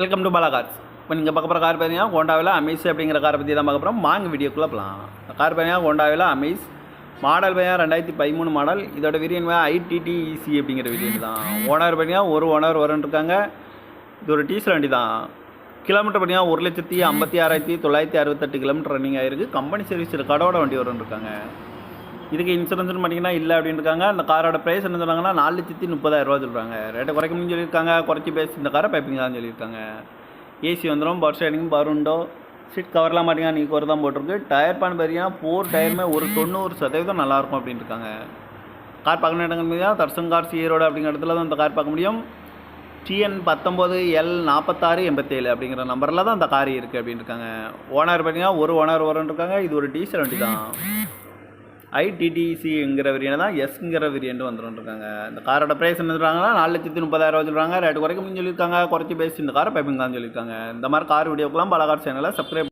Welcome to Bala cars. இப்போ நீங்கள் பார்க்க போகிற கார் பார்த்தீங்கன்னா ஹோண்டாவில் அமேஸ் அப்படிங்கிற காரை பற்றி தான் பார்க்க போகிறோம். வாங்க வீடியோக்குள்ளே போகலாம். கார் பார்த்தீங்கன்னா ஹோண்டாவில் அமேஸ் மாடல் பார்த்தீங்கன்னா 2013 மாடல். இதோட வேரியன்ட் ஐடிடிஇசி அப்படிங்கிற வேரியன்ட் தான். ஓனர் பார்த்தீங்கன்னா ஒரு ஓனர் வரன்ட்ருக்காங்க. இது ஒரு டீசல் வண்டி தான். கிலோமீட்டர் பார்த்தீங்கன்னா 1,56,968 கிலோமீட்டர் ரன்னிங் ஆகிருக்கு. கம்பெனி சர்வீஸ் ரெக்கார்டோட வண்டி வரும்ன்ருக்காங்க. இதுக்கு இன்சூரன்ஸ்னு பார்த்தீங்கன்னா இல்லை அப்படின்னு இருக்காங்க. அந்த காரோட ப்ரைஸ் என்ன சொல்கிறாங்கன்னா 4,30,000 சொல்கிறாங்க. ரேட்டை குறைக்கணும்னு சொல்லியிருக்காங்க. குறைச்சி பேசி இந்த காரை பைப்பிங் தான் சொல்லியிருக்காங்க. ஏசி வந்துடும், power steering, power window, seat கவர்லாம் பார்த்தீங்கன்னா நீ ஒரு தான் போட்டிருக்கு. டயர் பான் பார்த்தீங்கன்னா 4 டயருமே ஒரு 90% நல்லாயிருக்கும் அப்படின்னு இருக்காங்க. கார் பார்க்கணும் இடங்கள் பார்த்தீங்கன்னா தர்சன் கார்ஸ் ஈரோடு அப்படிங்கிற இடத்துல தான் இந்த கார் பார்க்க முடியும். TN19L4687 அப்படிங்கிற நம்பரில் தான் அந்த கார் இருக்குது அப்படின்னு இருக்காங்க. ஓனர் பார்த்தீங்கன்னா ஒரு ஓனர் வரன்னு இருக்காங்க. இது ஒரு டீசல் வண்டி தான். ஐடிடிசிங்கிற வேரியண்ட் தான், எஸ்ங்கிற வேரியண்ட் வந்துருக்காங்க. இந்த காரோட ப்ரைஸ் என்ன சொல்கிறாங்கன்னா 4,30,000 சொல்கிறாங்க. ரேட்டு குறைக்க முடியும்னு சொல்லியிருக்காங்க. குறைச்சி பேசி இந்த காரை பைப்பிங் தான் சொல்லியிருக்காங்க. இந்த மாதிரி கார் வீடியோக்கெல்லாம் பாலா கார் சேனலை சப்ஸ்கிரைப்